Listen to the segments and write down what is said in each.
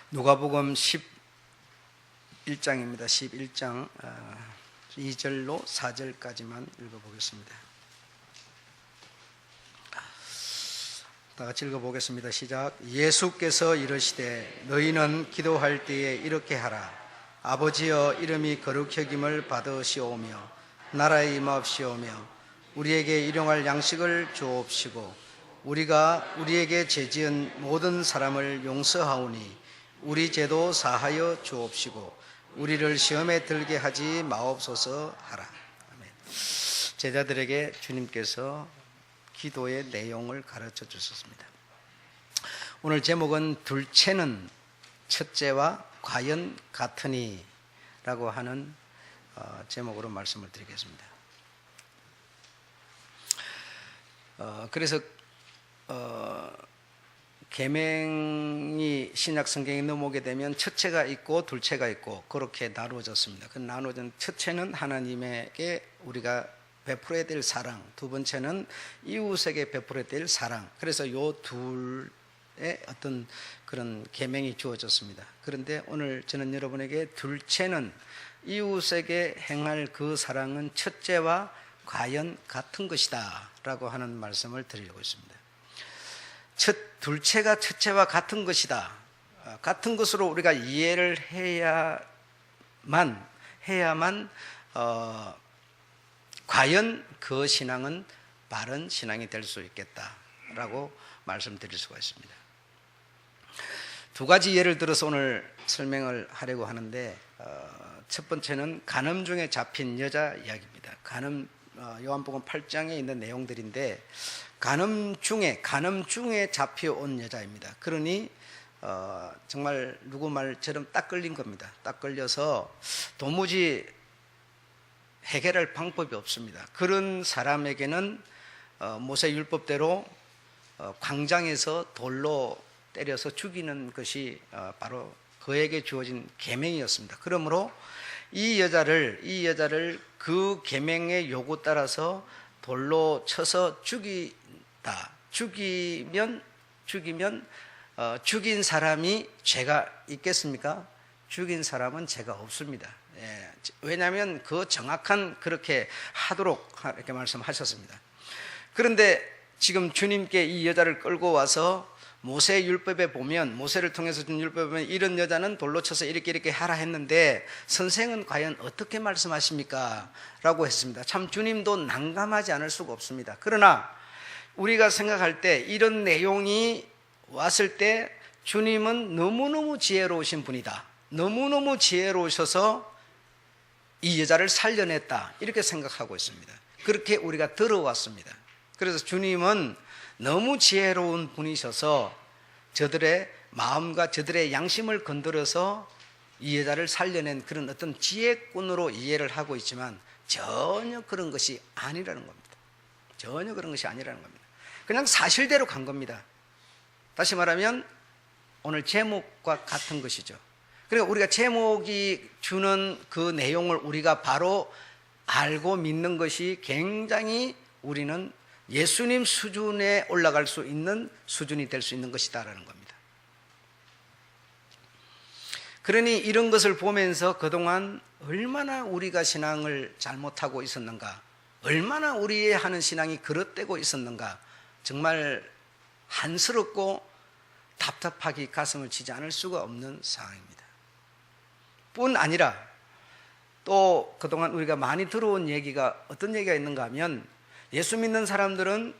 누가복음 11장입니다. 11장 2절로 4절까지만 읽어보겠습니다. 다 같이 읽어보겠습니다. 시작. 예수께서 이르시되 너희는 기도할 때에 이렇게 하라. 아버지여, 이름이 거룩히 여김을 받으시오며 나라에 임하옵시오며 우리에게 일용할 양식을 주옵시고 우리가 우리에게 죄지은 모든 사람을 용서하오니 우리 죄도 사하여 주옵시고 우리를 시험에 들게 하지 마옵소서 하라. 아멘. 제자들에게 주님께서 기도의 내용을 가르쳐 주셨습니다. 오늘 제목은 둘째는 첫째와 과연 같으니 라고 하는 제목으로 말씀을 드리겠습니다. 그래서 계명이 신약 성경에 넘어오게 되면 첫째가 있고 둘째가 있고 그렇게 나누어졌습니다. 그 나누어진 첫째는 하나님에게 우리가 베풀어야 될 사랑, 두 번째는 이웃에게 베풀어야 될 사랑. 그래서 요 둘의 어떤 그런 계명이 주어졌습니다. 그런데 오늘 저는 여러분에게 둘째는 이웃에게 행할 그 사랑은 첫째와 과연 같은 것이다 라고 하는 말씀을 드리려고 있습니다. 둘째가 첫째와 같은 것이다. 같은 것으로 우리가 이해를 해야만 과연 그 신앙은 바른 신앙이 될 수 있겠다라고 말씀드릴 수가 있습니다. 두 가지 예를 들어서 오늘 설명을 하려고 하는데 첫 번째는 간음 중에 잡힌 여자 이야기입니다. 요한복음 8장에 있는 내용들인데 간음 중에 잡혀온 여자입니다. 그러니 정말 누구 말처럼 딱 걸린 겁니다. 딱 걸려서 도무지 해결할 방법이 없습니다. 그런 사람에게는 모세 율법대로 광장에서 돌로 때려서 죽이는 것이 바로 그에게 주어진 계명이었습니다. 그러므로 이 여자를 그 계명의 요구 따라서 돌로 쳐서 죽이면 죽인 사람이 죄가 있겠습니까? 죽인 사람은 죄가 없습니다. 예, 왜냐하면 그 정확한 그렇게 하도록 이렇게 말씀하셨습니다. 그런데 지금 주님께 이 여자를 끌고 와서 모세 율법에 보면, 모세를 통해서 준 율법에 보면 이런 여자는 돌로 쳐서 이렇게 하라 했는데 선생은 과연 어떻게 말씀하십니까? 라고 했습니다. 참 주님도 난감하지 않을 수가 없습니다. 그러나 우리가 생각할 때 이런 내용이 왔을 때 주님은 너무너무 지혜로우신 분이다. 너무너무 지혜로우셔서 이 여자를 살려냈다. 이렇게 생각하고 있습니다. 그렇게 우리가 들어왔습니다. 그래서 주님은 너무 지혜로운 분이셔서 저들의 마음과 저들의 양심을 건드려서 이 여자를 살려낸 그런 어떤 지혜꾼으로 이해를 하고 있지만 전혀 그런 것이 아니라는 겁니다. 전혀 그런 것이 아니라는 겁니다. 그냥 사실대로 간 겁니다. 다시 말하면 오늘 제목과 같은 것이죠. 그러니까 우리가 제목이 주는 그 내용을 우리가 바로 알고 믿는 것이 굉장히 우리는 예수님 수준에 올라갈 수 있는 수준이 될 수 있는 것이다라는 겁니다. 그러니 이런 것을 보면서 그동안 얼마나 우리가 신앙을 잘못하고 있었는가, 얼마나 우리의 하는 신앙이 그릇되고 있었는가, 정말 한스럽고 답답하기 가슴을 치지 않을 수가 없는 상황입니다. 뿐 아니라 또 그동안 우리가 많이 들어온 얘기가 어떤 얘기가 있는가 하면 예수 믿는 사람들은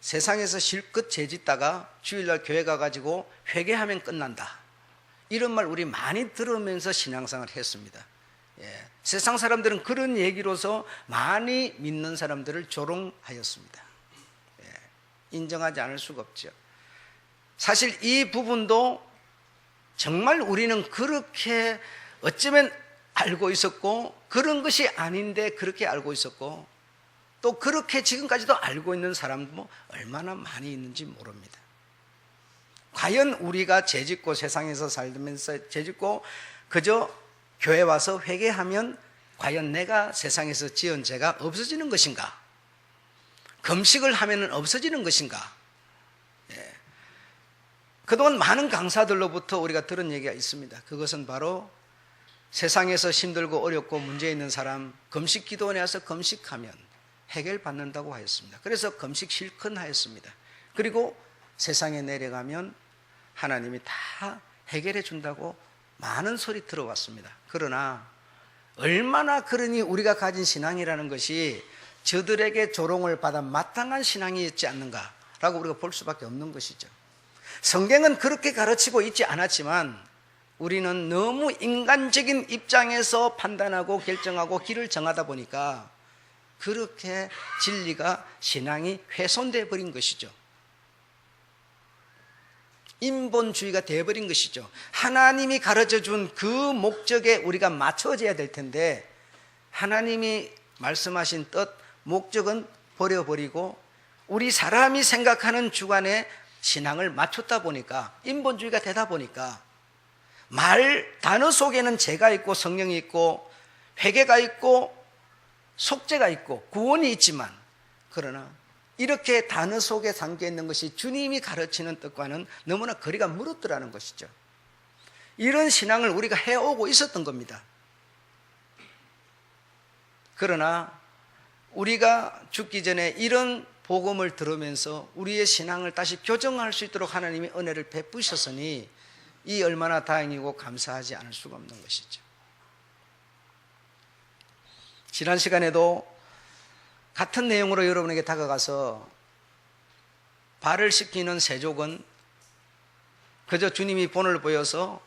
세상에서 실컷 죄짓다가 주일날 교회 가가지고 회개하면 끝난다. 이런 말 우리 많이 들으면서 신앙생활을 했습니다. 예, 세상 사람들은 그런 얘기로서 많이 믿는 사람들을 조롱하였습니다. 예, 인정하지 않을 수가 없죠. 사실 이 부분도 정말 우리는 그렇게 어쩌면 알고 있었고 그런 것이 아닌데 그렇게 알고 있었고 또 그렇게 지금까지도 알고 있는 사람도 얼마나 많이 있는지 모릅니다. 과연 우리가 죄짓고 세상에서 살면서 죄짓고 그저 교회 와서 회개하면 과연 내가 세상에서 지은 죄가 없어지는 것인가? 금식을 하면 없어지는 것인가? 예. 그동안 많은 강사들로부터 우리가 들은 얘기가 있습니다. 그것은 바로 세상에서 힘들고 어렵고 문제 있는 사람 금식 기도원에 와서 금식하면 해결받는다고 하였습니다. 그래서 금식 실컷 하였습니다. 그리고 세상에 내려가면 하나님이 다 해결해 준다고 많은 소리 들어왔습니다. 그러나 얼마나 그러니 우리가 가진 신앙이라는 것이 저들에게 조롱을 받아 마땅한 신앙이었지 않는가라고 우리가 볼 수밖에 없는 것이죠. 성경은 그렇게 가르치고 있지 않았지만 우리는 너무 인간적인 입장에서 판단하고 결정하고 길을 정하다 보니까 그렇게 진리가 신앙이 훼손되어 버린 것이죠. 인본주의가 되어버린 것이죠. 하나님이 가르쳐준 그 목적에 우리가 맞춰져야 될 텐데 하나님이 말씀하신 뜻, 목적은 버려버리고 우리 사람이 생각하는 주관에 신앙을 맞췄다 보니까 인본주의가 되다 보니까 단어 속에는 죄가 있고 성령이 있고 회개가 있고 속죄가 있고 구원이 있지만 그러나 이렇게 단어 속에 담겨있는 것이 주님이 가르치는 뜻과는 너무나 거리가 멀었더라는 것이죠. 이런 신앙을 우리가 해오고 있었던 겁니다. 그러나 우리가 죽기 전에 이런 복음을 들으면서 우리의 신앙을 다시 교정할 수 있도록 하나님이 은혜를 베푸셨으니 이 얼마나 다행이고 감사하지 않을 수가 없는 것이죠. 지난 시간에도 같은 내용으로 여러분에게 다가가서 발을 씻기는 세족은 그저 주님이 본을 보여서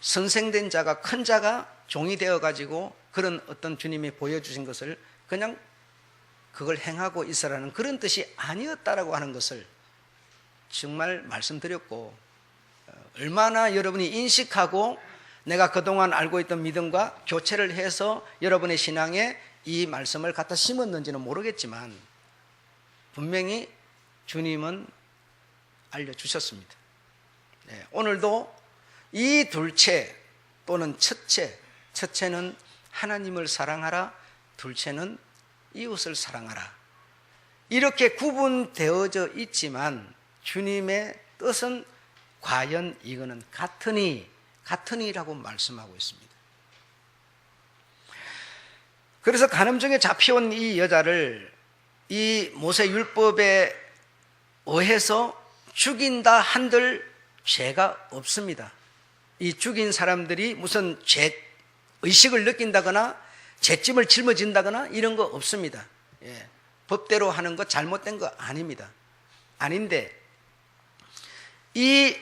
선생된 자가 큰 자가 종이 되어가지고 그런 어떤 주님이 보여주신 것을 그냥 그걸 행하고 있으라는 그런 뜻이 아니었다라고 하는 것을 정말 말씀드렸고 얼마나 여러분이 인식하고 내가 그동안 알고 있던 믿음과 교체를 해서 여러분의 신앙에 이 말씀을 갖다 심었는지는 모르겠지만 분명히 주님은 알려주셨습니다. 네, 오늘도 이 둘째 또는 첫째는 하나님을 사랑하라, 둘째는 이웃을 사랑하라. 이렇게 구분되어져 있지만 주님의 뜻은 과연 이거는 같으니라고 말씀하고 있습니다. 그래서 간음중에 잡혀온 이 여자를 이 모세 율법에 의해서 죽인다 한들 죄가 없습니다. 이 죽인 사람들이 무슨 죄 의식을 느낀다거나 죄짐을 짊어진다거나 이런 거 없습니다. 예, 법대로 하는 거 잘못된 거 아닙니다. 아닌데 이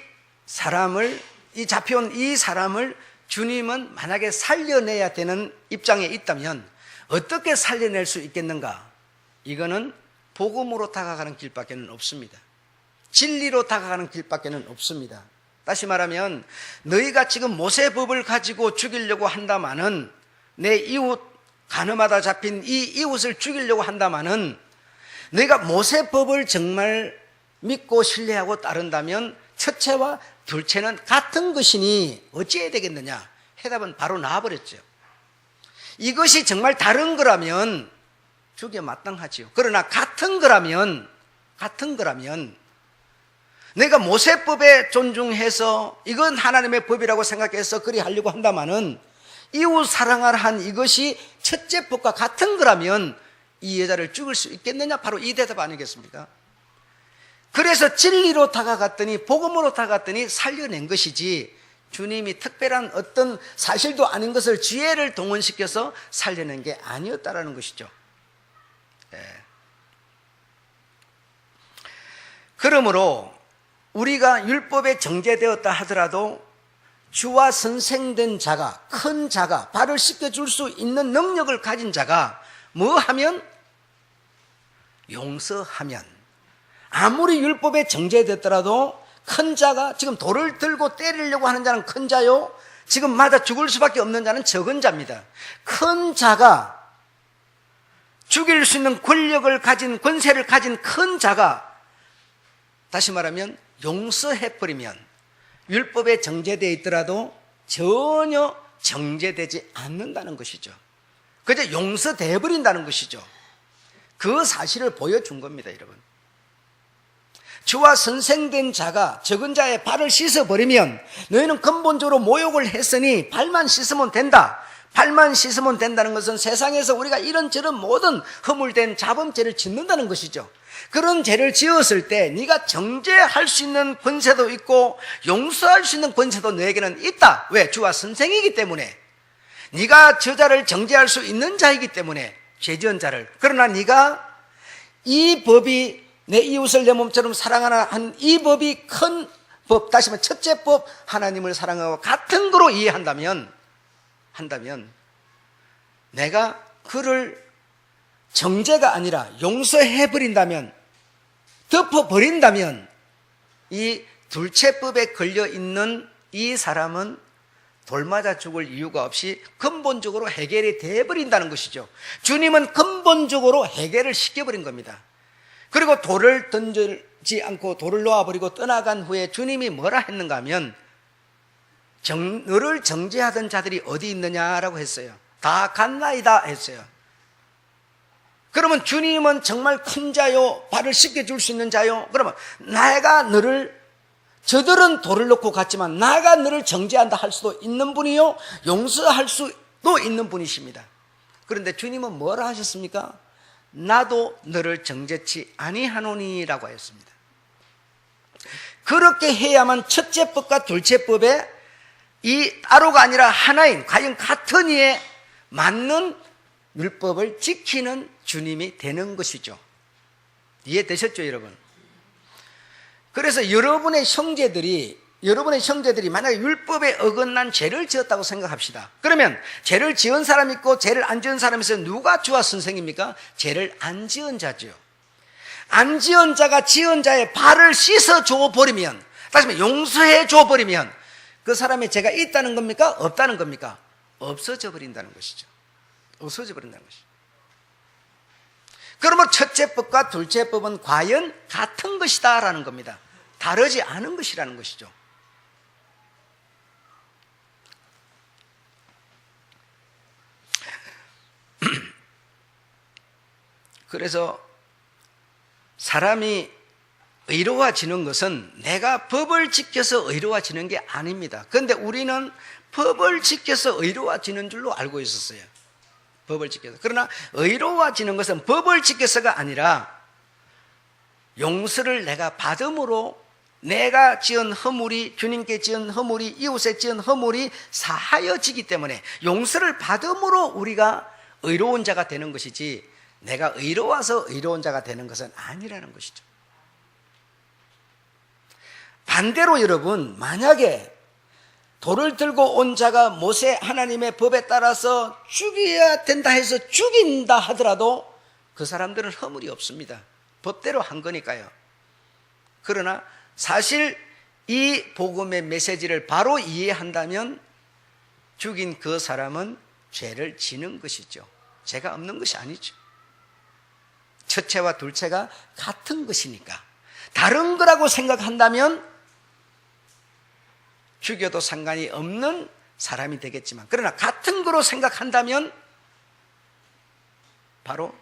잡혀온 이 사람을 주님은 만약에 살려내야 되는 입장에 있다면 어떻게 살려낼 수 있겠는가? 이거는 복음으로 다가가는 길밖에 없습니다. 진리로 다가가는 길밖에 없습니다. 다시 말하면 너희가 지금 모세법을 가지고 죽이려고 한다마는 내 이웃 간음하다 잡힌 이 이웃을 죽이려고 한다마는 너희가 모세법을 정말 믿고 신뢰하고 따른다면 첫째와 둘째는 같은 것이니 어찌해야 되겠느냐? 해답은 바로 나와버렸죠. 이것이 정말 다른 거라면 죽여 마땅하지요. 그러나 같은 거라면 내가 모세법에 존중해서 이건 하나님의 법이라고 생각해서 그리 하려고 한다마는 이웃 사랑하라 한 이것이 첫째 법과 같은 거라면 이 여자를 죽일 수 있겠느냐? 바로 이 대답 아니겠습니까? 그래서 진리로 다가갔더니 복음으로 다가갔더니 살려낸 것이지 주님이 특별한 어떤 사실도 아닌 것을 지혜를 동원시켜서 살려낸 게 아니었다라는 것이죠. 예. 그러므로 우리가 율법에 정죄되었다 하더라도 주와 선생된 자가, 큰 자가, 발을 씻겨줄 수 있는 능력을 가진 자가 뭐 하면? 용서하면. 아무리 율법에 정죄됐더라도 큰 자가, 지금 돌을 들고 때리려고 하는 자는 큰 자요, 지금 맞아 죽을 수밖에 없는 자는 적은 자입니다. 큰 자가, 죽일 수 있는 권세를 가진 큰 자가 다시 말하면 용서해버리면 율법에 정죄되어 있더라도 전혀 정죄되지 않는다는 것이죠. 그저 용서되어 버린다는 것이죠. 그 사실을 보여준 겁니다, 여러분. 주와 선생된 자가 적은 자의 발을 씻어버리면 너희는 근본적으로 모욕을 했으니 발만 씻으면 된다. 발만 씻으면 된다는 것은 세상에서 우리가 이런저런 모든 허물된 자범죄를 짓는다는 것이죠. 그런 죄를 지었을 때 네가 정죄할 수 있는 권세도 있고 용서할 수 있는 권세도 너에게는 있다. 왜? 주와 선생이기 때문에. 네가 저자를 정죄할 수 있는 자이기 때문에, 죄 지은 자를. 그러나 네가 이 법이 내 이웃을 내 몸처럼 사랑하라 한 이 법이 큰 법, 다시 말해 첫째 법, 하나님을 사랑하고 같은 거로 이해한다면 내가 그를 정죄가 아니라 용서해버린다면, 덮어버린다면 이 둘째법에 걸려있는 이 사람은 돌맞아 죽을 이유가 없이 근본적으로 해결이 되어버린다는 것이죠. 주님은 근본적으로 해결을 시켜버린 겁니다. 그리고 돌을 던지지 않고 돌을 놓아버리고 떠나간 후에 주님이 뭐라 했는가 하면 너를 정죄하던 자들이 어디 있느냐라고 했어요. 다 갔나이다 했어요. 그러면 주님은 정말 큰 자요, 발을 씻겨줄 수 있는 자요. 그러면 내가 너를, 저들은 돌을 놓고 갔지만 나가 너를 정죄한다 할 수도 있는 분이요, 용서할 수도 있는 분이십니다. 그런데 주님은 뭐라 하셨습니까? 나도 너를 정죄치 아니하노니라고 하였습니다. 그렇게 해야만 첫째 법과 둘째 법에 이 따로가 아니라 하나인, 과연 같은 이에 맞는 율법을 지키는 주님이 되는 것이죠. 이해되셨죠, 여러분? 그래서 여러분의 형제들이 만약에 율법에 어긋난 죄를 지었다고 생각합시다. 그러면 죄를 지은 사람이 있고 죄를 안 지은 사람이 있어요. 누가 주와 선생입니까? 죄를 안 지은 자죠. 안 지은 자가 지은 자의 발을 씻어줘 버리면, 다시 말해 용서해 줘 버리면 그 사람의 죄가 있다는 겁니까? 없다는 겁니까? 없어져 버린다는 것이죠. 없어져 버린다는 것이죠. 그러면 첫째 법과 둘째 법은 과연 같은 것이다 라는 겁니다. 다르지 않은 것이라는 것이죠. 그래서 사람이 의로워지는 것은 내가 법을 지켜서 의로워지는 게 아닙니다. 그런데 우리는 법을 지켜서 의로워지는 줄로 알고 있었어요. 법을 지켜서. 그러나 의로워지는 것은 법을 지켜서가 아니라 용서를 내가 받음으로 내가 지은 허물이, 주님께 지은 허물이, 이웃에 지은 허물이 사하여지기 때문에 용서를 받음으로 우리가 의로운 자가 되는 것이지, 내가 의로워서 의로운 자가 되는 것은 아니라는 것이죠. 반대로 여러분, 만약에 돌을 들고 온 자가 모세 하나님의 법에 따라서 죽여야 된다 해서 죽인다 하더라도 그 사람들은 허물이 없습니다. 법대로 한 거니까요. 그러나 사실 이 복음의 메시지를 바로 이해한다면 죽인 그 사람은 죄를 지는 것이죠. 죄가 없는 것이 아니죠. 첫째와 둘째가 같은 것이니까. 다른 거라고 생각한다면 죽여도 상관이 없는 사람이 되겠지만, 그러나 같은 거로 생각한다면 바로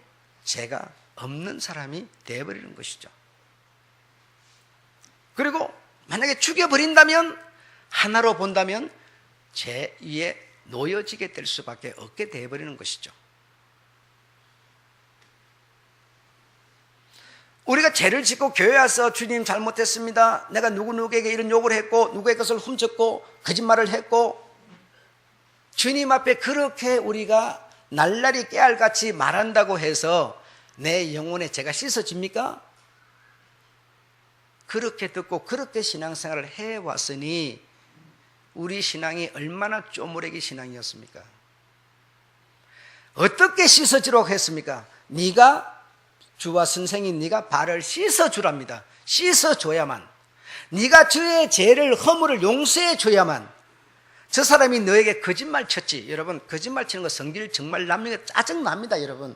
죄가 없는 사람이 되어버리는 것이죠. 그리고 만약에 죽여버린다면, 하나로 본다면 죄 위에 놓여지게 될 수밖에 없게 되어버리는 것이죠. 우리가 죄를 짓고 교회 와서 주님 잘못했습니다, 내가 누구에게 이런 욕을 했고 누구의 것을 훔쳤고 거짓말을 했고, 주님 앞에 그렇게 우리가 날라리 깨알같이 말한다고 해서 내 영혼의 죄가 씻어집니까? 그렇게 듣고 그렇게 신앙생활을 해왔으니 우리 신앙이 얼마나 쪼무레기 신앙이었습니까? 어떻게 씻어주라고 했습니까? 네가 주와 선생인 네가 발을 씻어주랍니다. 씻어줘야만, 네가 주의 죄를, 허물을 용서해줘야만. 저 사람이 너에게 거짓말 쳤지. 여러분, 거짓말 치는 거 성질 정말 남에게 짜증납니다. 여러분,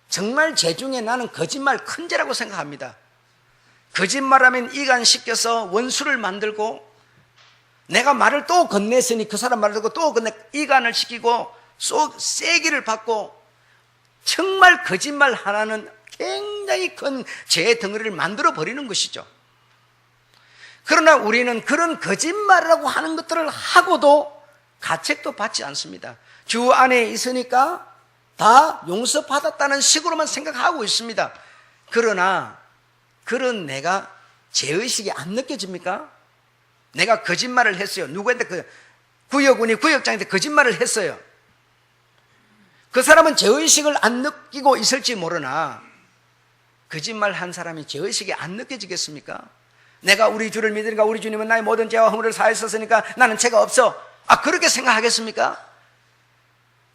정말 죄 중에 나는 거짓말 큰 죄라고 생각합니다. 거짓말하면 이간시켜서 원수를 만들고, 내가 말을 또 건넸으니 그 사람 말을 듣고 또 이간을 시키고 쏘 세기를 받고, 정말 거짓말 하나는 굉장히 큰 죄의 덩어리를 만들어 버리는 것이죠. 그러나 우리는 그런 거짓말이라고 하는 것들을 하고도 가책도 받지 않습니다. 주 안에 있으니까 다 용서받았다는 식으로만 생각하고 있습니다. 그러나 그런 내가 죄의식이 안 느껴집니까? 내가 거짓말을 했어요. 누구한테 구역군이 구역장한테 거짓말을 했어요. 그 사람은 죄의식을 안 느끼고 있을지 모르나 거짓말 한 사람이 죄의식이 안 느껴지겠습니까? 내가 우리 주를 믿으니까 우리 주님은 나의 모든 죄와 허물을 사하셨으니까 나는 죄가 없어. 그렇게 생각하겠습니까?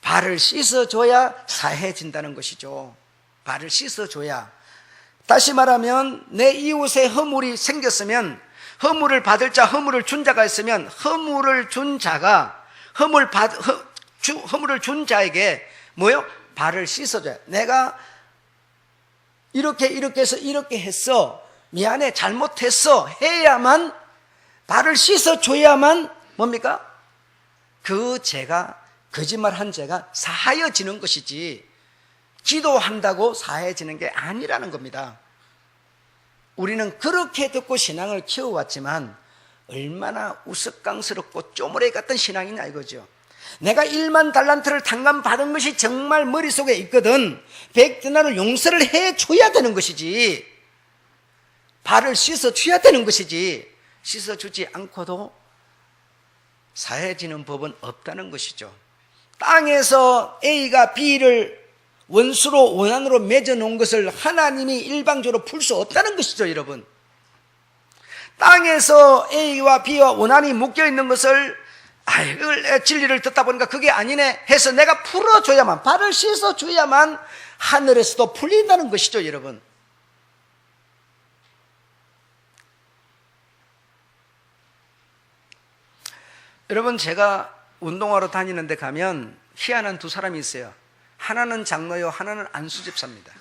발을 씻어줘야 사해진다는 것이죠. 발을 씻어줘야. 다시 말하면 내 이웃의 허물이 생겼으면 허물을 받을 자, 허물을 준 자가 있으면 허물을 준 자가 허물을 준 자에게 뭐요? 발을 씻어줘야. 내가 이렇게 해서 이렇게 했어. 미안해, 잘못했어. 해야만, 발을 씻어줘야만 뭡니까? 그 죄가, 거짓말한 죄가 사하여지는 것이지 기도한다고 사하여지는 게 아니라는 겁니다. 우리는 그렇게 듣고 신앙을 키워왔지만 얼마나 우스꽝스럽고 쪼무레 같은 신앙이냐 이거죠. 내가 1만 달란트를 탕감받은 것이 정말 머릿속에 있거든 100데나리를 용서를 해줘야 되는 것이지, 발을 씻어줘야 되는 것이지, 씻어주지 않고도 사해지는 법은 없다는 것이죠. 땅에서 A가 B를 원수로 원한으로 맺어놓은 것을 하나님이 일방적으로 풀 수 없다는 것이죠, 여러분. 땅에서 A와 B와 원한이 묶여있는 것을 진리를 듣다 보니까 그게 아니네 해서 내가 풀어줘야만, 발을 씻어줘야만 하늘에서도 풀린다는 것이죠, 여러분. 여러분, 제가 운동하러 다니는 데 가면 희한한 두 사람이 있어요. 하나는 장로요, 하나는 안수집사입니다.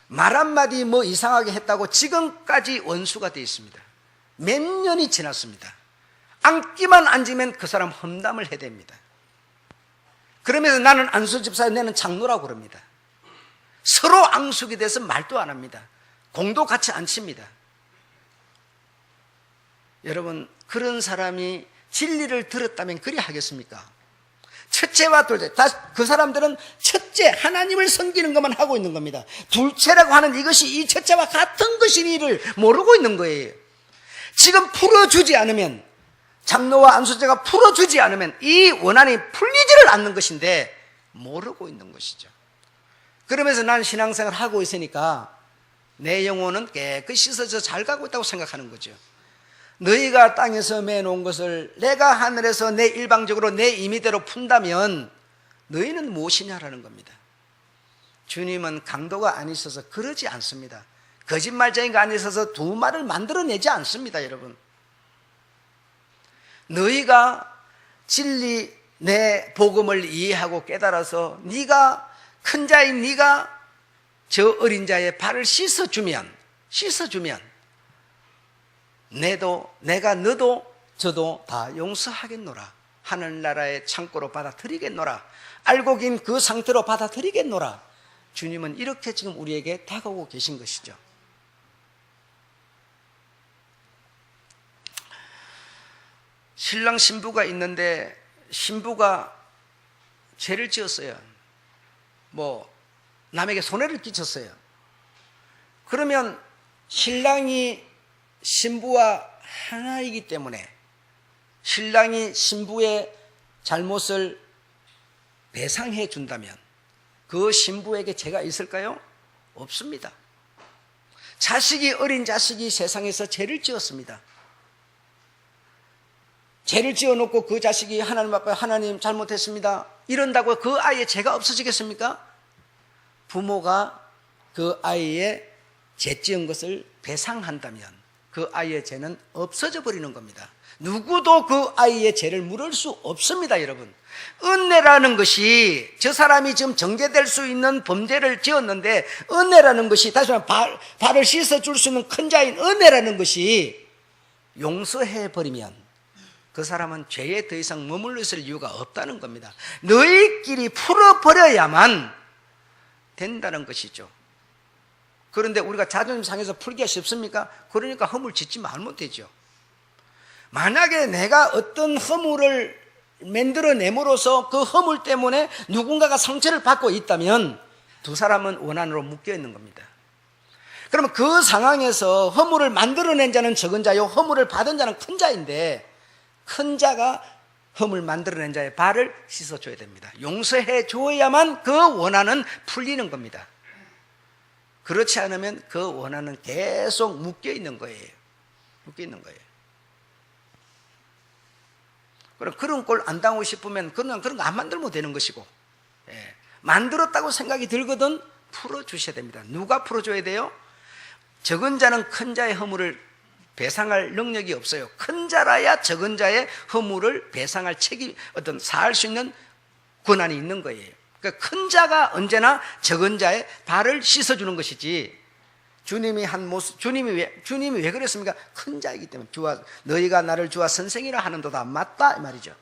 말 한마디 뭐 이상하게 했다고 지금까지 원수가 되어 있습니다. 몇 년이 지났습니다. 앉기만 앉으면 그 사람 험담을 해댑니다. 그러면서 나는 안수집사요, 너는 장로라고 그럽니다. 서로 앙숙이 돼서 말도 안 합니다. 공도 같이 안 칩니다. 여러분, 그런 사람이 진리를 들었다면 그리 하겠습니까? 첫째와 둘째, 그 사람들은 첫째 하나님을 섬기는 것만 하고 있는 겁니다. 둘째라고 하는 이것이 이 첫째와 같은 것이니를 모르고 있는 거예요. 지금 풀어주지 않으면, 장로와 안수제가 풀어주지 않으면 이 원한이 풀리지를 않는 것인데 모르고 있는 것이죠. 그러면서 난 신앙생활을 하고 있으니까 내 영혼은 깨끗이 씻어져 잘 가고 있다고 생각하는 거죠. 너희가 땅에서 매놓은 것을 내가 하늘에서 내 일방적으로 내 임의대로 푼다면 너희는 무엇이냐라는 겁니다. 주님은 강도가 아니셔서 그러지 않습니다. 거짓말쟁이가 아니셔서 두 말을 만들어내지 않습니다, 여러분. 너희가 진리 내 복음을 이해하고 깨달아서 네가 큰 자인 네가 저 어린 자의 발을 씻어주면 내가 너도 저도 다 용서하겠노라. 하늘나라의 창고로 받아들이겠노라. 알고 긴 그 상태로 받아들이겠노라. 주님은 이렇게 지금 우리에게 다가오고 계신 것이죠. 신랑 신부가 있는데 신부가 죄를 지었어요. 남에게 손해를 끼쳤어요. 그러면 신랑이 신부와 하나이기 때문에 신랑이 신부의 잘못을 배상해 준다면 그 신부에게 죄가 있을까요? 없습니다. 어린 자식이 세상에서 죄를 지었습니다. 죄를 지어놓고 그 자식이 하나님 앞에 하나님 잘못했습니다 이런다고 그 아이의 죄가 없어지겠습니까? 부모가 그 아이의 죄 지은 것을 배상한다면 그 아이의 죄는 없어져 버리는 겁니다. 누구도 그 아이의 죄를 물을 수 없습니다, 여러분. 은혜라는 것이 저 사람이 지금 정죄될 수 있는 범죄를 지었는데 은혜라는 것이, 다시 말하면 발을 씻어줄 수 있는 큰 자인 은혜라는 것이 용서해버리면 그 사람은 죄에 더 이상 머물러 있을 이유가 없다는 겁니다. 너희끼리 풀어버려야만 된다는 것이죠. 그런데 우리가 자존심 상해서 풀기가 쉽습니까? 그러니까 허물 짓지 말면 되죠. 만약에 내가 어떤 허물을 만들어냄으로써 그 허물 때문에 누군가가 상처를 받고 있다면 두 사람은 원한으로 묶여 있는 겁니다. 그러면 그 상황에서 허물을 만들어낸 자는 적은 자요, 허물을 받은 자는 큰 자인데, 큰 자가 허물 만들어낸 자의 발을 씻어줘야 됩니다. 용서해 줘야만 그 원한은 풀리는 겁니다. 그렇지 않으면 그 원한은 계속 묶여 있는 거예요. 묶여 있는 거예요. 그럼 그런 꼴 안 당하고 싶으면 그런 거 안 만들면 되는 것이고, 예. 만들었다고 생각이 들거든 풀어주셔야 됩니다. 누가 풀어줘야 돼요? 적은 자는 큰 자의 허물을 배상할 능력이 없어요. 큰 자라야 적은 자의 허물을 배상할 책임, 사할 수 있는 권한이 있는 거예요. 그러니까 큰 자가 언제나 적은 자의 발을 씻어주는 것이지, 주님이 한 모습, 주님이 왜 그랬습니까? 큰 자이기 때문에. 너희가 나를 주와 선생이라 하는도다. 맞다 이 말이죠.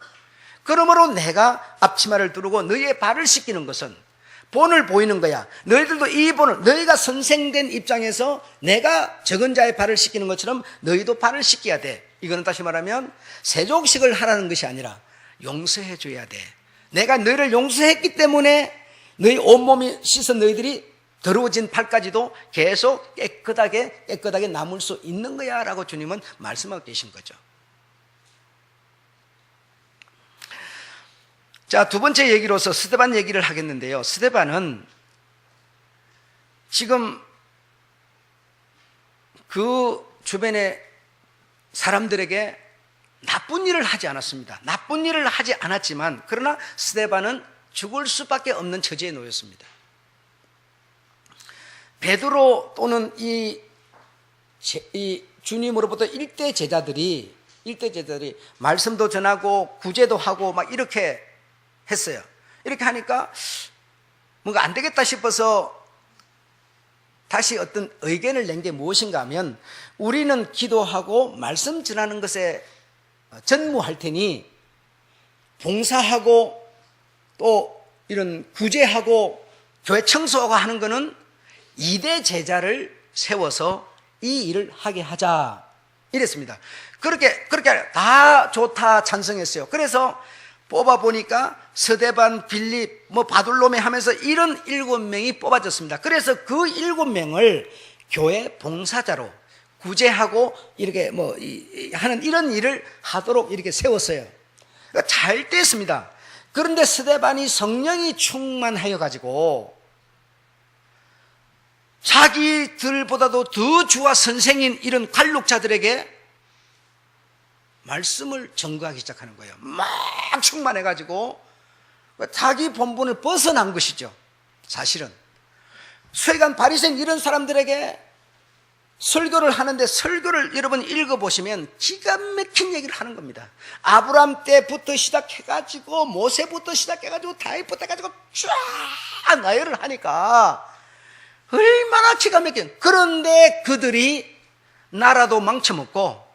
그러므로 내가 앞치마를 두르고 너희의 발을 씻기는 것은 본을 보이는 거야. 너희들도 이 본을, 너희가 선생된 입장에서 내가 적은 자의 발을 씻기는 것처럼 너희도 발을 씻겨야 돼. 이거는 다시 말하면 세족식을 하라는 것이 아니라 용서해 줘야 돼. 내가 너희를 용서했기 때문에 너희 온몸이 씻은 너희들이 더러워진 발까지도 계속 깨끗하게 남을 수 있는 거야 라고 주님은 말씀하고 계신 거죠. 자, 두 번째 얘기로서 스데반 얘기를 하겠는데요. 스데반은 지금 그 주변의 사람들에게 나쁜 일을 하지 않았습니다. 나쁜 일을 하지 않았지만, 그러나 스데반은 죽을 수밖에 없는 처지에 놓였습니다. 베드로 또는 이 주님으로부터 일대 제자들이 말씀도 전하고 구제도 하고 막 이렇게 했어요. 이렇게 하니까 뭔가 안 되겠다 싶어서 다시 어떤 의견을 낸 게 무엇인가 하면, 우리는 기도하고 말씀 전하는 것에 전무할 테니 봉사하고 또 이런 구제하고 교회 청소하고 하는 거는 2대 제자를 세워서 이 일을 하게 하자 이랬습니다. 그렇게 다 좋다 찬성했어요. 그래서 뽑아보니까 스데반, 빌립, 바돌로메 하면서 이런 7명이 뽑아졌습니다. 그래서 그 7명을 교회 봉사자로 구제하고 이렇게 하는 이런 일을 하도록 이렇게 세웠어요. 그러니까 잘 됐습니다. 그런데 스데반이 성령이 충만하여 가지고 자기들보다도 더 주와 선생인 이런 관록자들에게 말씀을 전거하기 시작하는 거예요. 막 충만해가지고 자기 본분을 벗어난 것이죠. 사실은 서기관, 바리새인 이런 사람들에게 설교를 하는데, 설교를 여러분 읽어보시면 기가 막힌 얘기를 하는 겁니다. 아브람 때부터 시작해가지고 모세부터 시작해가지고 다윗부터 해가지고 쫙 나열을 하니까 얼마나 기가 막힌. 그런데 그들이 나라도 망쳐먹고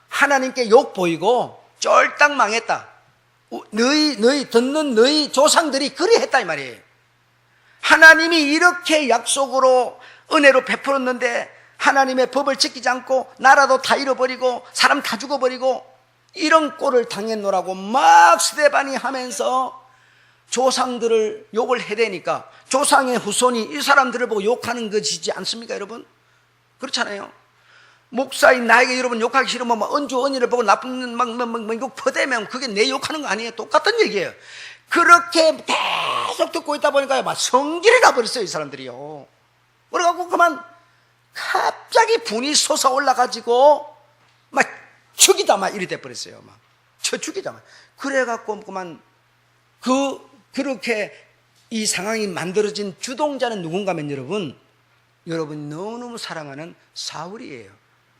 하나님께 욕 보이고 쫄딱 망했다. 너희 듣는 너희 조상들이 그리 했다 이 말이에요. 하나님이 이렇게 약속으로 은혜로 베풀었는데 하나님의 법을 지키지 않고 나라도 다 잃어버리고 사람 다 죽어버리고 이런 꼴을 당했노라고 막 스데반이 하면서 조상들을 욕을 해대니까, 조상의 후손이 이 사람들을 보고 욕하는 것이지 않습니까 여러분? 그렇잖아요. 목사인 나에게 여러분 욕하기 싫으면 은주 언니를 보고 나쁜 욕 퍼대면 그게 내 욕하는 거 아니에요? 똑같은 얘기예요. 그렇게 계속 듣고 있다 보니까 막 성질이 나버렸어요 이 사람들이요. 그래갖고 그만 갑자기 분이 솟아올라가지고 막 죽이다 막 이리 돼버렸어요. 막 쳐 죽이다 막. 그래갖고 그만 그렇게 이 상황이 만들어진 주동자는 누군가 하면 여러분 너무너무 사랑하는 사울이에요.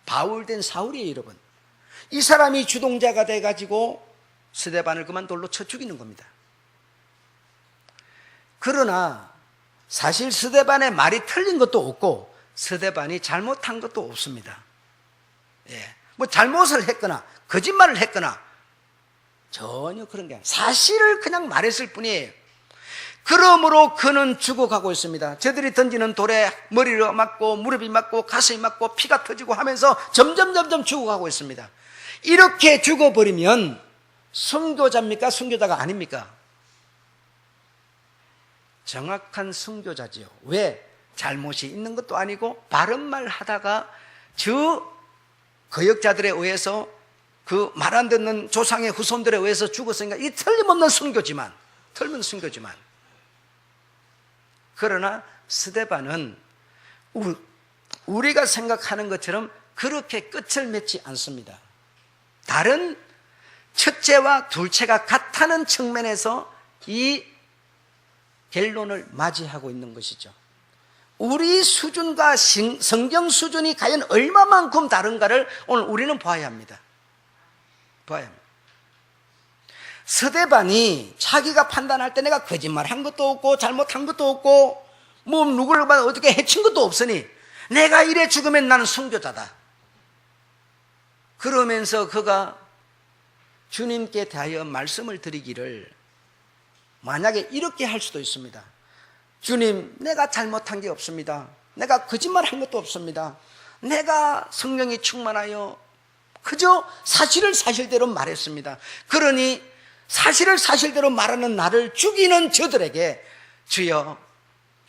바울된 사울이에요 여러분. 이 사람이 주동자가 돼가지고 스데반을 그만 돌로 쳐 죽이는 겁니다. 그러나 사실 스데반의 말이 틀린 것도 없고 스데반이 잘못한 것도 없습니다. 예. 잘못을 했거나 거짓말을 했거나 전혀 그런 게 아니에요. 사실을 그냥 말했을 뿐이에요. 그러므로 그는 죽어가고 있습니다. 저들이 던지는 돌에 머리를 맞고 무릎이 맞고 가슴이 맞고 피가 터지고 하면서 점점 죽어가고 있습니다. 이렇게 죽어버리면 순교자입니까? 순교자가 아닙니까? 정확한 순교자지요. 왜? 잘못이 있는 것도 아니고 바른 말 하다가 저 거역자들에 의해서 그 말 안 듣는 조상의 후손들에 의해서 죽었으니까 이 틀림없는 순교지만 그러나 스데반은 우리가 생각하는 것처럼 그렇게 끝을 맺지 않습니다. 다른 첫째와 둘째가 같다는 측면에서 이 결론을 맞이하고 있는 것이죠. 우리 수준과 성경 수준이 과연 얼마만큼 다른가를 오늘 우리는 봐야 합니다. 스데반이 자기가 판단할 때 내가 거짓말한 것도 없고 잘못한 것도 없고 뭐 누구를 어떻게 해친 것도 없으니 내가 이래 죽으면 나는 순교자다. 그러면서 그가 주님께 대하여 말씀을 드리기를, 만약에 이렇게 할 수도 있습니다. 주님, 내가 잘못한 게 없습니다. 내가 거짓말한 것도 없습니다. 내가 성령이 충만하여 그저 사실을 사실대로 말했습니다. 그러니 사실을 사실대로 말하는 나를 죽이는 저들에게 주여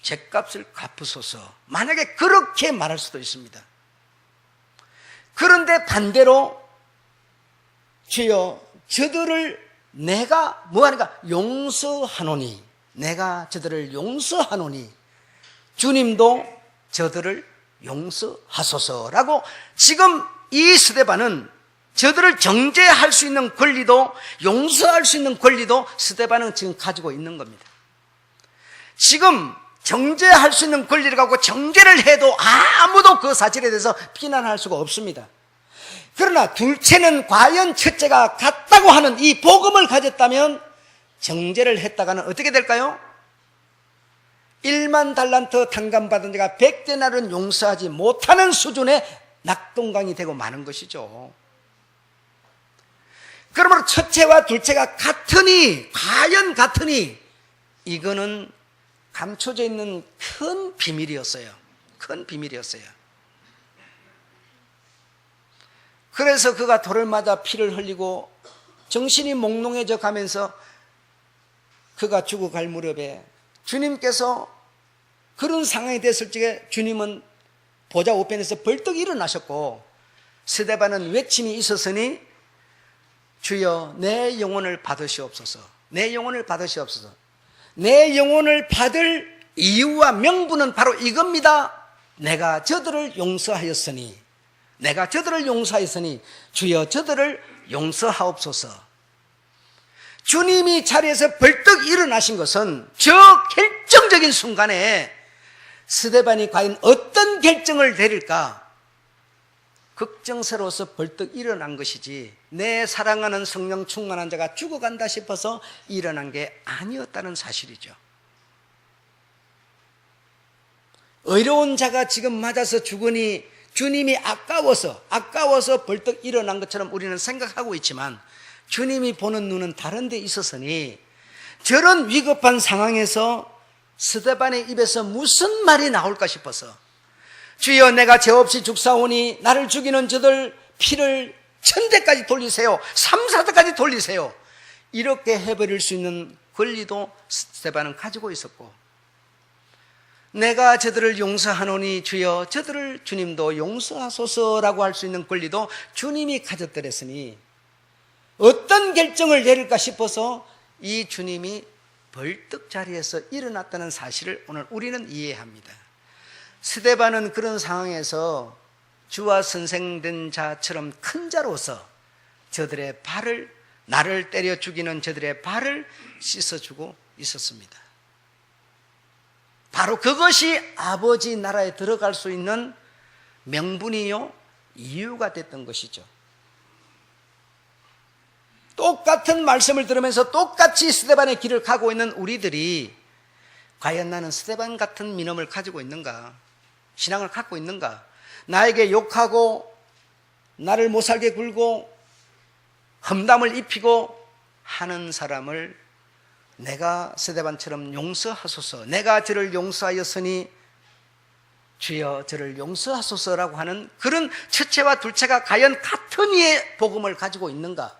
죗값을 갚으소서. 만약에 그렇게 말할 수도 있습니다. 그런데 반대로 주여 저들을 내가 뭐하니까 용서하노니, 내가 저들을 용서하노니 주님도 저들을 용서하소서라고, 지금 이 스데반은 저들을 정죄할 수 있는 권리도 용서할 수 있는 권리도 스데반은 지금 가지고 있는 겁니다. 지금 정죄할 수 있는 권리를 갖고 정죄를 해도 아무도 그 사실에 대해서 비난할 수가 없습니다. 그러나 둘째는 과연 첫째가 같다고 하는 이 복음을 가졌다면 정죄를 했다가는 어떻게 될까요? 1만 달란트 탕감받은 자가 100데나리온 용서하지 못하는 수준의 낙동강이 되고 마는 것이죠. 그러므로 첫째와 둘째가 같으니, 과연 같으니, 이거는 감춰져 있는 큰 비밀이었어요. 큰 비밀이었어요. 그래서 그가 돌을 맞아 피를 흘리고 정신이 몽롱해져 가면서 그가 죽어갈 무렵에 주님께서 그런 상황이 됐을 적에 주님은 보좌 우편에서 벌떡 일어나셨고 스데반은 외침이 있었으니 주여 내 영혼을 받으시옵소서. 내 영혼을 받으시옵소서. 내 영혼을 받을 이유와 명분은 바로 이겁니다. 내가 저들을 용서하였으니, 내가 저들을 용서하였으니 주여 저들을 용서하옵소서. 주님이 자리에서 벌떡 일어나신 것은 저 결정적인 순간에 스데반이 과연 어떤 결정을 내릴까 걱정스러워서 벌떡 일어난 것이지, 내 사랑하는 성령 충만한 자가 죽어간다 싶어서 일어난 게 아니었다는 사실이죠. 의로운 자가 지금 맞아서 죽으니 주님이 아까워서 벌떡 일어난 것처럼 우리는 생각하고 있지만 주님이 보는 눈은 다른 데 있었으니 저런 위급한 상황에서 스데반의 입에서 무슨 말이 나올까 싶어서 주여 내가 죄 없이 죽사오니 나를 죽이는 저들 피를 1000대까지 돌리세요. 3, 4대까지 돌리세요. 이렇게 해버릴 수 있는 권리도 스데반은 가지고 있었고, 내가 저들을 용서하노니 주여 저들을 주님도 용서하소서라고 할 수 있는 권리도 주님이 가졌더랬으니 어떤 결정을 내릴까 싶어서 이 주님이 벌떡 자리에서 일어났다는 사실을 오늘 우리는 이해합니다. 스데반은 그런 상황에서 주와 선생된 자처럼 큰 자로서 저들의 발을, 나를 때려 죽이는 저들의 발을 씻어주고 있었습니다. 바로 그것이 아버지 나라에 들어갈 수 있는 명분이요 이유가 됐던 것이죠. 똑같은 말씀을 들으면서 똑같이 스데반의 길을 가고 있는 우리들이 과연 나는 스데반 같은 민음을 가지고 있는가, 신앙을 갖고 있는가, 나에게 욕하고 나를 못살게 굴고 험담을 입히고 하는 사람을 내가 스데반처럼 용서하소서, 내가 저를 용서하였으니 주여 저를 용서하소서라고 하는 그런 첫째와 둘째가 과연 같은 이의 복음을 가지고 있는가?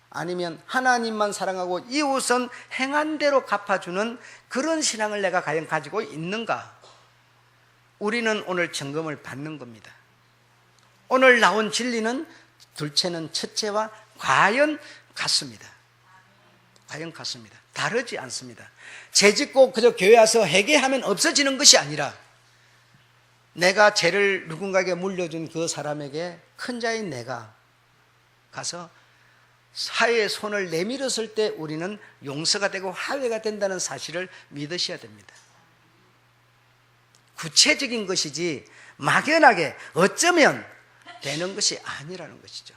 아니면 하나님만 사랑하고 이웃은 행한 대로 갚아주는 그런 신앙을 내가 과연 가지고 있는가? 우리는 오늘 점검을 받는 겁니다. 오늘 나온 진리는 둘째는 첫째와 과연 같습니다. 과연 같습니다. 다르지 않습니다. 죄짓고 그저 교회 와서 회개하면 없어지는 것이 아니라 내가 죄를 누군가에게 물려준 그 사람에게 큰 자인 내가 가서 사회의 손을 내밀었을 때 우리는 용서가 되고 화해가 된다는 사실을 믿으셔야 됩니다. 구체적인 것이지 막연하게 어쩌면 되는 것이 아니라는 것이죠.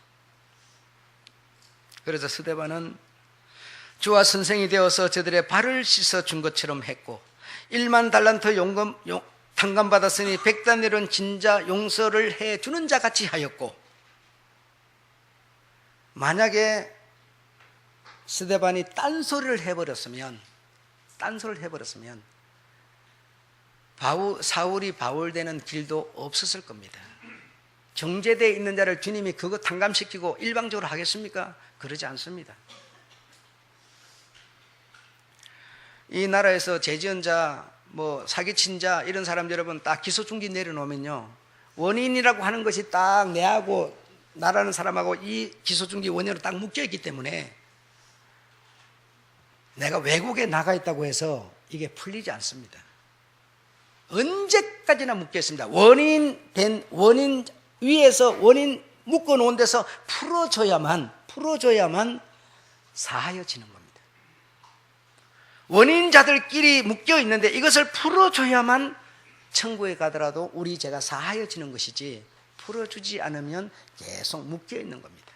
그래서 스데반은 주와 선생이 되어서 저들의 발을 씻어 준 것처럼 했고 1만 달란트 탕감받았으니 100다니엘은 진짜 용서를 해주는 자 같이 하였고, 만약에 스데반이 딴소리를 해버렸으면 사울이 바울 되는 길도 없었을 겁니다. 정죄되어 있는 자를 주님이 그거 탕감시키고 일방적으로 하겠습니까? 그러지 않습니다. 이 나라에서 죄지은 자, 사기친 자 이런 사람 여러분 딱 기소중지 내려놓으면요, 원인이라고 하는 것이 딱 내하고 나라는 사람하고 이 기소중지 원인으로 딱 묶여있기 때문에 내가 외국에 나가 있다고 해서 이게 풀리지 않습니다. 언제까지나 묶여있습니다. 원인 위에서 원인 묶어놓은 데서 풀어줘야만 사하여지는 겁니다. 원인자들끼리 묶여있는데 이것을 풀어줘야만 천국에 가더라도 우리 죄가 사하여지는 것이지, 풀어주지 않으면 계속 묶여있는 겁니다.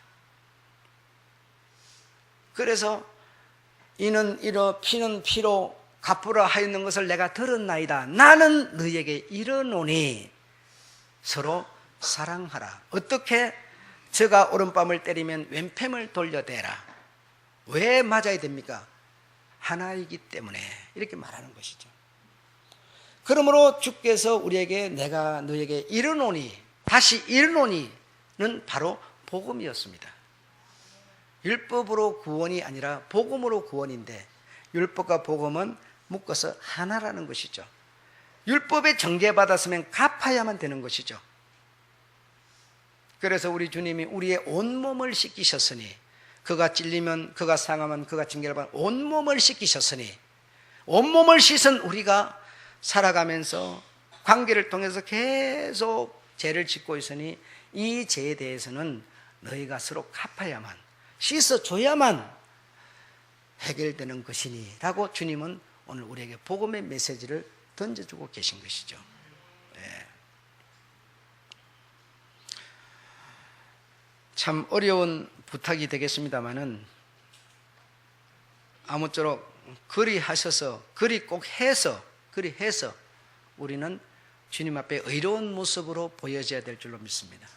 그래서 이는 이러 피는 피로 갚으라 하였는 것을 내가 들었나이다. 나는 너희에게 이르노니 서로 사랑하라. 어떻게? 저가 오른뺨을 때리면 왼뺨을 돌려대라. 왜 맞아야 됩니까? 하나이기 때문에 이렇게 말하는 것이죠. 그러므로 주께서 우리에게 내가 너에게 이르노니, 다시 이르노니는 바로 복음이었습니다. 율법으로 구원이 아니라 복음으로 구원인데, 율법과 복음은 묶어서 하나라는 것이죠. 율법에 정죄받았으면 갚아야만 되는 것이죠. 그래서 우리 주님이 우리의 온몸을 씻기셨으니, 그가 찔리면, 그가 상하면, 그가 징계를 받으면 온몸을 씻기셨으니, 온몸을 씻은 우리가 살아가면서 관계를 통해서 계속 죄를 짓고 있으니 이 죄에 대해서는 너희가 서로 갚아야만, 씻어줘야만 해결되는 것이니 라고 주님은 오늘 우리에게 복음의 메시지를 던져주고 계신 것이죠. 네. 참 어려운 부탁이 되겠습니다마는 아무쪼록 그리 꼭 해서 우리는 주님 앞에 의로운 모습으로 보여져야 될 줄로 믿습니다.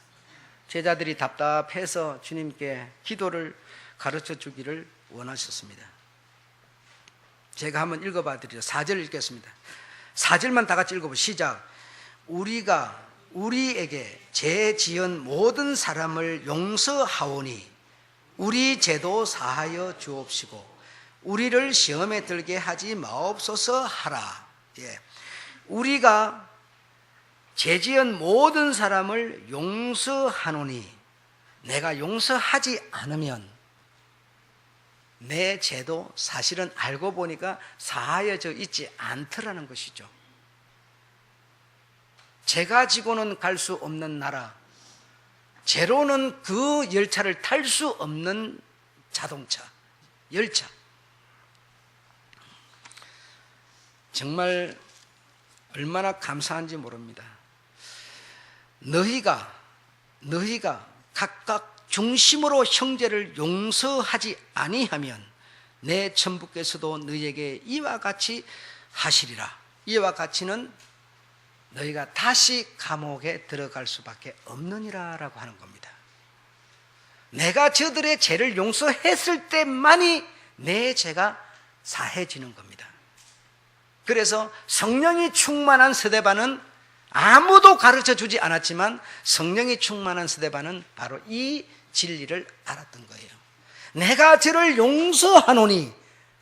제자들이 답답해서 주님께 기도를 가르쳐 주기를 원하셨습니다. 제가 한번 읽어봐 드리죠. 4절 읽겠습니다. 4절만 다 같이 읽어보시죠. 시작. 우리가 우리에게 죄 지은 모든 사람을 용서하오니 우리 죄도 사하여 주옵시고 우리를 시험에 들게 하지 마옵소서 하라. 예. 우리가 죄 지은 모든 사람을 용서하노니, 내가 용서하지 않으면 내 죄도 사실은 알고 보니까 사하여져 있지 않더라는 것이죠. 죄가 지고는 갈 수 없는 나라, 죄로는 그 열차를 탈 수 없는 자동차, 열차. 정말 얼마나 감사한지 모릅니다. 너희가 각각 중심으로 형제를 용서하지 아니하면 내 천부께서도 너희에게 이와 같이 하시리라. 이와 같이는 너희가 다시 감옥에 들어갈 수밖에 없느니라 라고 하는 겁니다. 내가 저들의 죄를 용서했을 때만이 내 죄가 사해지는 겁니다. 그래서 성령이 충만한 스데반은 아무도 가르쳐 주지 않았지만 성령이 충만한 스데반은 바로 이 진리를 알았던 거예요. 내가 저를 용서하노니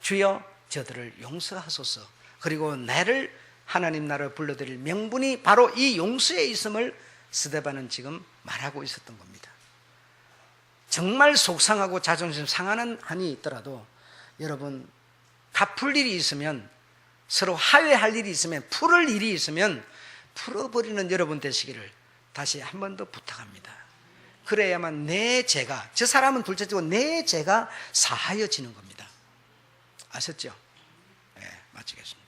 주여 저들을 용서하소서. 그리고 나를 하나님 나라를 불러들일 명분이 바로 이 용서에 있음을 스데반은 지금 말하고 있었던 겁니다. 정말 속상하고 자존심 상하는 한이 있더라도 여러분 갚을 일이 있으면, 서로 화해할 일이 있으면, 풀을 일이 있으면 풀어버리는 여러분 되시기를 다시 한 번 더 부탁합니다. 그래야만 내 죄가, 저 사람은 둘째치고 내 죄가 사하여지는 겁니다. 아셨죠? 네, 마치겠습니다.